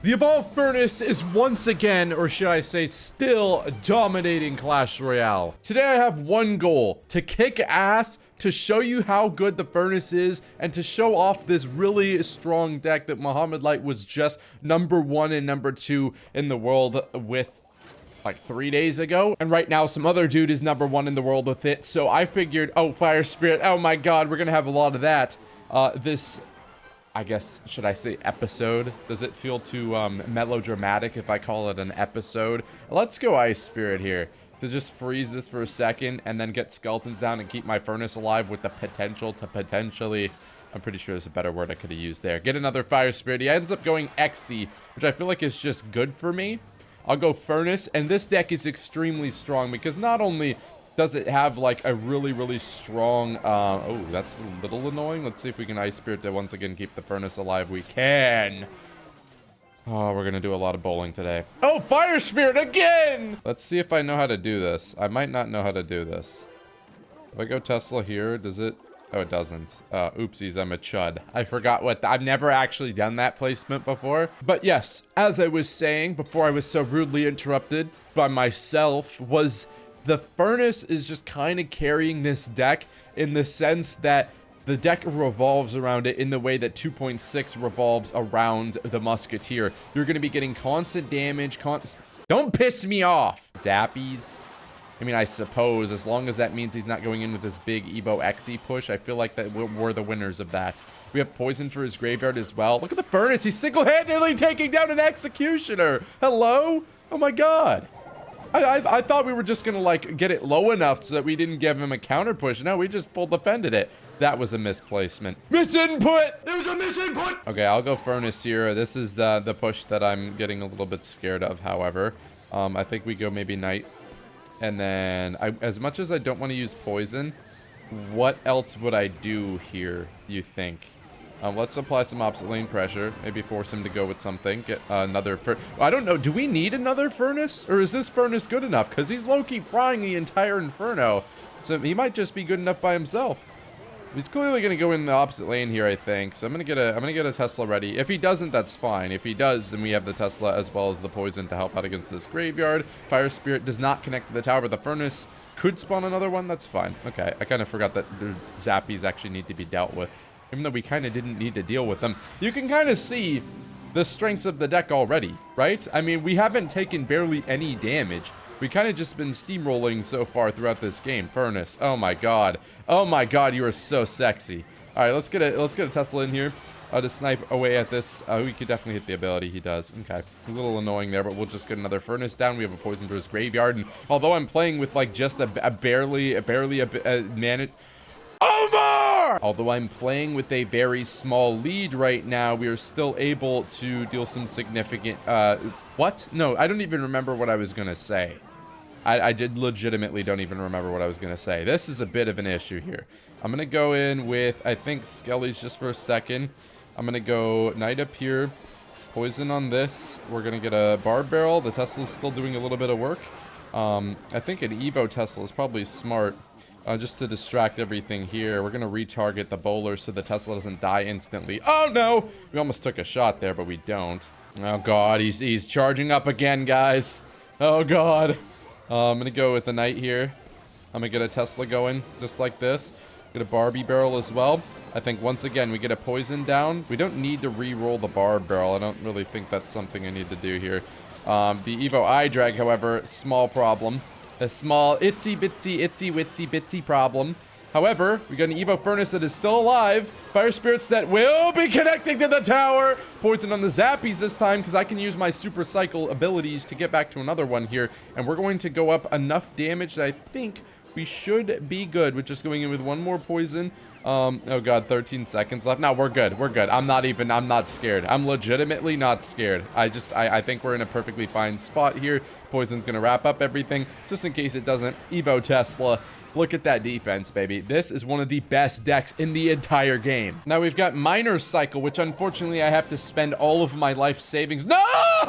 The Evolved Furnace is once again, or should I say still, dominating Clash Royale. Today I have one goal: to kick ass, to show you how good the Furnace is, and to show off this really strong deck that Muhammad Light was just #1 and #2 in the world with like 3 days ago. And right now some other dude is #1 in the world with it. So I figured, oh, Fire Spirit, oh my god, we're gonna have a lot of that. This, I guess, should I say episode? Does it feel too melodramatic if I call it an episode? Let's go Ice Spirit here to just freeze this for a second and then get skeletons down and keep my Furnace alive with the potential to potentially, I'm pretty sure there's a better word I could have used there, get another Fire Spirit. He ends up going XC, which I feel like is just good for me. I'll go Furnace, and this deck is extremely strong because not only does it have like a really strong, oh, that's a little annoying. Let's see if we can Ice Spirit to once again keep the Furnace alive. We can. Oh, we're gonna do a lot of bowling today. Oh, Fire Spirit again! Let's see if I know how to do this. I might not know how to do this. If I go Tesla here, does it? Oh, it doesn't. Oopsies, I'm a chud. I forgot what, I've never actually done that placement before. But yes, as I was saying before I was so rudely interrupted by myself, was the Furnace is just kind of carrying this deck in the sense that the deck revolves around it in the way that 2.6 revolves around the Musketeer. You're going to be getting constant damage, don't piss me off! Zappies. I mean, I suppose, as long as that means he's not going in with this big Evo XE push, I feel like that we're the winners of that. We have poison for his graveyard as well. Look at the Furnace, he's single-handedly taking down an Executioner! Hello? Oh my god. I thought we were just gonna, like, get it low enough so that we didn't give him a counter push. No, we just full defended it. That was a misplacement. Misinput! There was a misinput! Okay, I'll go Furnace here. This is the push that I'm getting a little bit scared of, however. I think we go maybe Knight. And then, as much as I don't want to use poison, what else would I do here, you think? Let's apply some opposite lane pressure. Maybe force him to go with something. Get another I don't know. Do we need another Furnace? Or is this Furnace good enough? Because he's low-key frying the entire Inferno. So he might just be good enough by himself. He's clearly going to go in the opposite lane here, I think. So I'm going to get a Tesla ready. If he doesn't, that's fine. If he does, then we have the Tesla as well as the poison to help out against this graveyard. Fire Spirit does not connect to the tower, but the Furnace could spawn another one. That's fine. Okay, I kind of forgot that the Zappies actually need to be dealt with, even though we kind of didn't need to deal with them. You can kind of see the strengths of the deck already, right? I mean, we haven't taken barely any damage. We kind of just been steamrolling so far throughout this game. Furnace, oh my god. Oh my god, you are so sexy. All right, let's get a Tesla in here to snipe away at this. We could definitely hit the ability. He does. Okay, a little annoying there, but we'll just get another Furnace down. We have a poison to his graveyard, and although I'm playing with like just a barely managed. Omar! Although I'm playing with a very small lead right now, we are still able to deal some significant. What? No, I don't even remember what I was gonna say. I did legitimately don't even remember what I was going to say. This is a bit of an issue here. I'm going to go in with, I think, Skelly's just for a second. I'm going to go Knight up here. Poison on this. We're going to get a Barb Barrel. The Tesla's still doing a little bit of work. I think an Evo Tesla is probably smart. Just to distract everything here. We're going to retarget the bowler so the Tesla doesn't die instantly. Oh, no! We almost took a shot there, but we don't. Oh, God. He's charging up again, guys. Oh, God. I'm going to go with the Knight here. I'm going to get a Tesla going, just like this. Get a Barbie Barrel as well. I think, once again, we get a Poison down. We don't need to re-roll the Barb Barrel. I don't really think that's something I need to do here. The Evo Eye Drag, however, small problem. A small, itsy-bitsy problem. However, we got an Evo Furnace that is still alive. Fire Spirits that will be connecting to the tower. Poison on the Zappies this time because I can use my Super Cycle abilities to get back to another one here. And we're going to go up enough damage that I think we should be good with just going in with one more poison. Oh god, 13 seconds left. No, we're good. We're good. I'm not scared. I'm legitimately not scared. I think we're in a perfectly fine spot here. Poison's gonna wrap up everything. Just in case it doesn't. Evo Tesla. Look at that defense, baby. This is one of the best decks in the entire game. Now we've got Miner Cycle, which unfortunately I have to spend all of my life savings. No!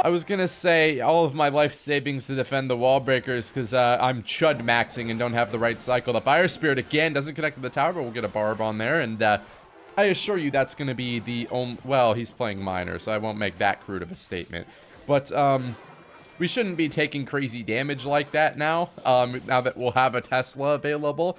I was gonna say all of my life savings to defend the wall breakers because I'm chud maxing and don't have the right cycle. The Fire Spirit again doesn't connect to the tower, but we'll get a Barb on there and I assure you that's going to be the only... Well, he's playing miner, so I won't make that crude of a statement. But, we shouldn't be taking crazy damage like that now, now that we'll have a Tesla available.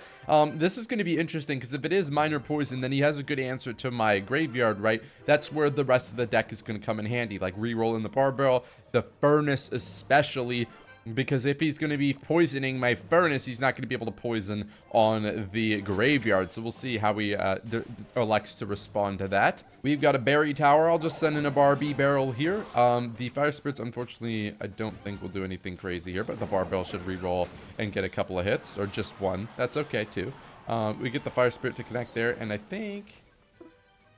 This is going to be interesting, because if it is minor poison, then he has a good answer to my graveyard, right? That's where the rest of the deck is going to come in handy, like re-rolling the bar barrel, the furnace especially, because if he's going to be poisoning my furnace, he's not going to be able to poison on the graveyard. So we'll see how he elects to respond to that. We've got a berry tower. I'll just send in a Barbie barrel here. The fire spirits, unfortunately, I don't think will do anything crazy here, but the bar barrel should re-roll and get a couple of hits, or just one. That's okay too. We get the fire spirit to connect there, and I think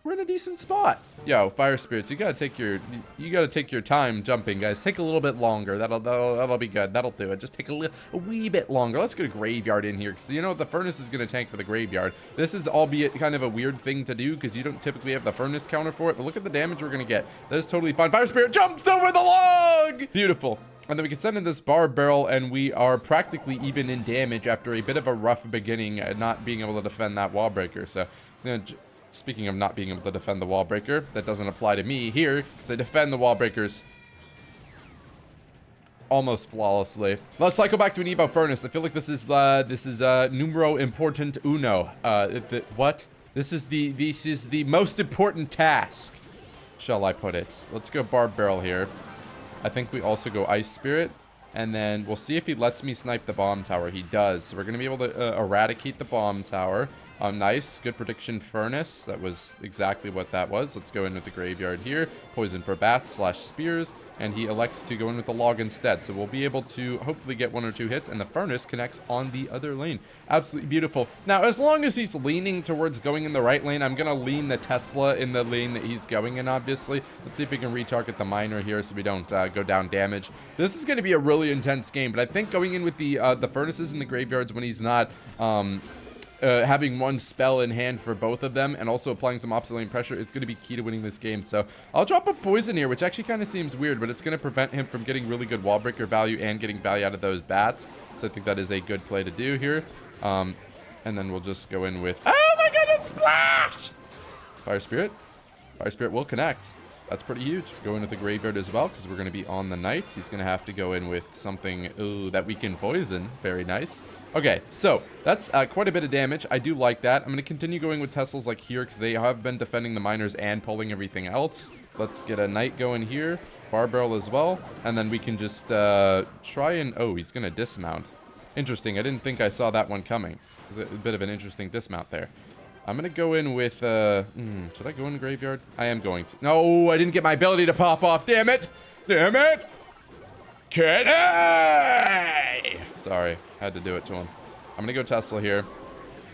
we're in a decent spot. Yo, fire spirits, you gotta take your time jumping, guys. Take a little bit longer. That'll be good. That'll do it. Just take a wee bit longer. Let's get a graveyard in here, because you know the furnace is gonna tank for the graveyard. This is albeit kind of a weird thing to do, because you don't typically have the furnace counter for it. But look at the damage we're gonna get. That is totally fine. Fire spirit jumps over the log. Beautiful. And then we can send in this bar barrel, and we are practically even in damage after a bit of a rough beginning, not being able to defend that wall breaker. So, speaking of not being able to defend the wall breaker, that doesn't apply to me here, because I defend the wall breakers almost flawlessly. Let's cycle back to an Evo Furnace. I feel like this is numero important uno. What? This is the most important task, shall I put it. Let's go Barb Barrel here. I think we also go Ice Spirit, and then we'll see if he lets me snipe the bomb tower. He does. So we're going to be able to eradicate the bomb tower. Nice. Good prediction, Furnace. That was exactly what that was. Let's go in with the graveyard here. Poison for bats / spears. And he elects to go in with the log instead. So we'll be able to hopefully get 1 or 2 hits. And the Furnace connects on the other lane. Absolutely beautiful. Now, as long as he's leaning towards going in the right lane, I'm going to lean the Tesla in the lane that he's going in, obviously. Let's see if we can retarget the miner here so we don't go down damage. This is going to be a really intense game. But I think going in with the Furnaces in the graveyards when he's not... having one spell in hand for both of them and also applying some opposite lane pressure is going to be key to winning this game. So I'll drop a poison here, which actually kind of seems weird, but it's going to prevent him from getting really good wall breaker value and getting value out of those bats. So I think that is a good play to do here. And then we'll just go in with, oh my goodness, splash! Fire Spirit. Fire Spirit will connect. That's pretty huge. Go in with the graveyard as well, because we're going to be on the knight. He's going to have to go in with something that we can poison. Very nice. Okay, so that's quite a bit of damage. I do like that. I'm going to continue going with Teslas like here, because they have been defending the miners and pulling everything else. Let's get a knight going here. Bar barrel as well. And then we can just try and... Oh, he's going to dismount. Interesting. I didn't think I saw that one coming. There's a bit of an interesting dismount there. I'm going to go in with, should I go in the graveyard? I am going to. No, I didn't get my ability to pop off. Damn it. Damn it. Kitty! Sorry, had to do it to him. I'm going to go Tesla here.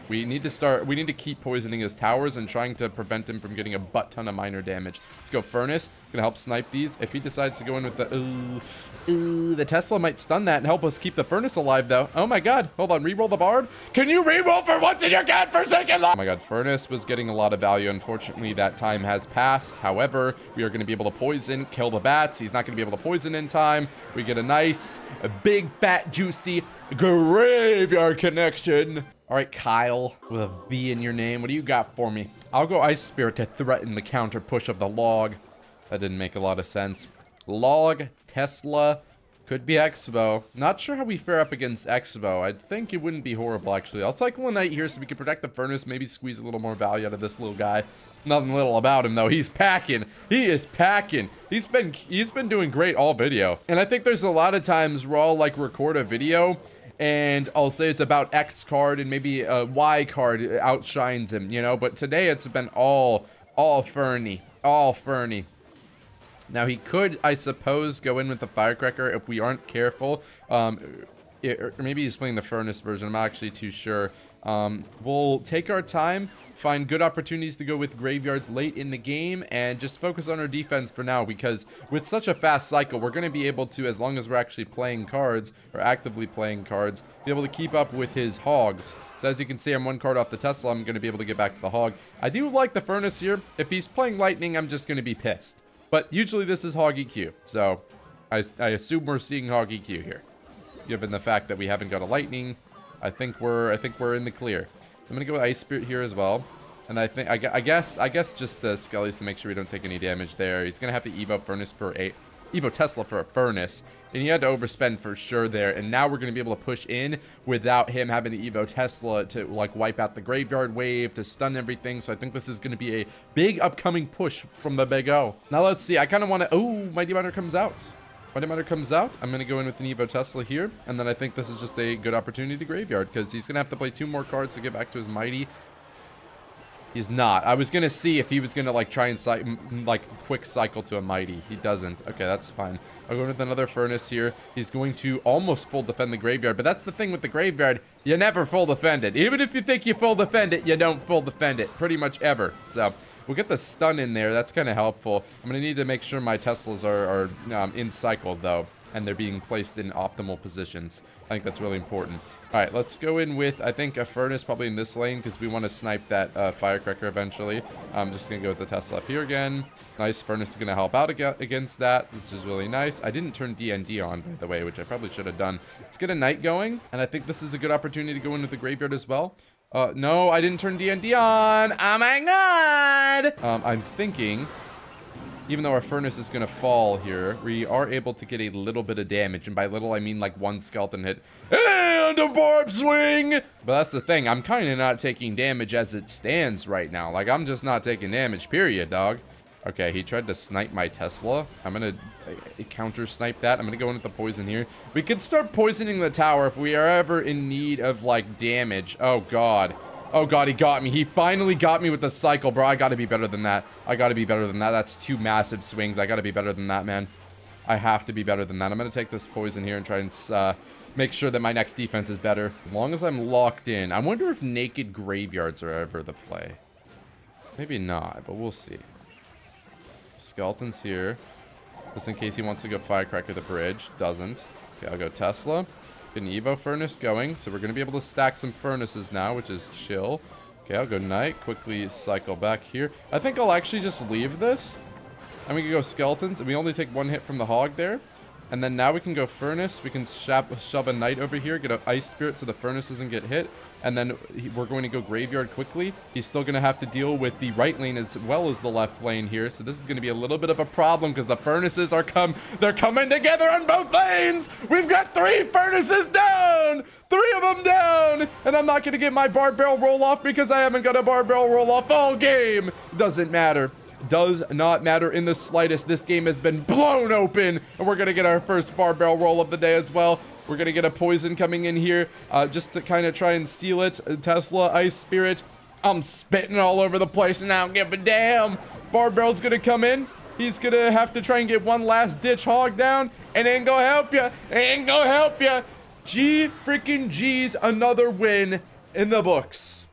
We need to keep poisoning his towers and trying to prevent him from getting a butt ton of minor damage. Let's go Furnace. Gonna help snipe these. If he decides to go in with the Tesla might stun that and help us keep the Furnace alive, though. Oh my god. Hold on. Reroll the Barb. Can you reroll for once in your godforsaken life? Oh my god. Furnace was getting a lot of value. Unfortunately, that time has passed. However, we are going to be able to poison, kill the bats. He's not going to be able to poison in time. We get a big, fat, juicy graveyard connection. All right, Kyle, with a V in your name, what do you got for me? I'll go Ice Spirit to threaten the counter push of the log. That didn't make a lot of sense. Log, Tesla, could be Expo. Not sure how we fare up against Expo. I think it wouldn't be horrible, actually. I'll cycle a knight here so we can protect the Furnace, maybe squeeze a little more value out of this little guy. Nothing little about him, though. He's packing. He is packing. He's been doing great all video. And I think there's a lot of times where I'll, like, record a video and I'll say it's about X card and maybe a Y card outshines him, you know? But today it's been all Fernie. All Fernie. Now, he could, I suppose, go in with the Firecracker if we aren't careful. Or maybe he's playing the Furnace version. I'm not actually too sure. We'll take our time, find good opportunities to go with graveyards late in the game, and just focus on our defense for now, because with such a fast cycle, we're going to be able to, as long as we're actually playing cards, or actively playing cards, be able to keep up with his hogs. So as you can see, I'm 1 card off the Tesla. I'm going to be able to get back to the hog. I do like the Furnace here. If he's playing Lightning, I'm just going to be pissed. But usually this is hog EQ, so I assume we're seeing hog EQ here. Given the fact that we haven't got a Lightning, I think we're in the clear. So I'm going to go with Ice Spirit here as well. And I think, I guess just the Skellies to make sure we don't take any damage there. He's going to have to Evo Tesla for a furnace. And he had to overspend for sure there. And now we're going to be able to push in without him having to Evo Tesla to like wipe out the graveyard wave, to stun everything. So I think this is going to be a big upcoming push from the Big O. Now let's see. I kind of want to, oh, Mighty Miner comes out. Mighty Miner comes out. I'm going to go in with an Evo Tesla here. And then I think this is just a good opportunity to graveyard because he's going to have to play 2 more cards to get back to his Mighty. He's not. I was going to see if he was going to like try and like quick cycle to a Mighty. He doesn't. Okay, that's fine. I'll go with another Furnace here. He's going to almost full defend the graveyard, but that's the thing with the graveyard. You never full defend it. Even if you think you full defend it, you don't full defend it pretty much ever. So we'll get the stun in there. That's kind of helpful. I'm going to need to make sure my Teslas are in cycle though, and they're being placed in optimal positions. I think that's really important. All right, let's go in with, I think, a Furnace probably in this lane because we want to snipe that Firecracker eventually. I'm just going to go with the Tesla up here again. Nice. Furnace is going to help out against that, which is really nice. I didn't turn DND on, by the way, which I probably should have done. Let's get a Knight going, and I think this is a good opportunity to go into the graveyard as well. No, I didn't turn DND on. Oh, my God. I'm thinking, even though our Furnace is going to fall here, we are able to get a little bit of damage. And by little, I mean like 1 skeleton hit. And a barb swing! But that's the thing. I'm kind of not taking damage as it stands right now. Like, I'm just not taking damage, period, dog. Okay, he tried to snipe my Tesla. I'm going to counter snipe that. I'm going to go in with the poison here. We could start poisoning the tower if we are ever in need of, like, damage. Oh, God. Oh, God, he got me. He finally got me with the cycle, bro. I got to be better than that. I got to be better than that. That's 2 massive swings. I got to be better than that, man. I have to be better than that. I'm going to take this poison here and try and make sure that my next defense is better. As long as I'm locked in. I wonder if naked graveyards are ever the play. Maybe not, but we'll see. Skeletons here. Just in case he wants to go Firecracker the bridge. Doesn't. Okay, I'll go Tesla. Get an Evo Furnace going. So we're going to be able to stack some Furnaces now, which is chill. Okay, I'll go Knight. Quickly cycle back here. I think I'll actually just leave this. And we can go Skeletons. And we only take 1 hit from the Hog there. And then now we can go Furnace. We can shove a Knight over here. Get an Ice Spirit so the Furnace doesn't get hit. And then we're going to go Graveyard quickly. He's still going to have to deal with the right lane as well as the left lane here. So this is going to be a little bit of a problem because the Furnaces are they're coming together on both lanes. We've got 3 Furnaces down. 3 of them down. And I'm not going to get my Barb Barrel roll off because I haven't got a Barb Barrel roll off all game. Doesn't matter. Does not matter in the slightest. This game has been blown open. And we're going to get our first Barb Barrel roll of the day as well. We're going to get a poison coming in here just to kind of try and seal it. Tesla, Ice Spirit. I'm spitting all over the place and I don't give a damn. Barb Barrel's going to come in. He's going to have to try and get one last ditch Hog down. And ain't going to help you. Ain't going to help you. G freaking G's, another win in the books.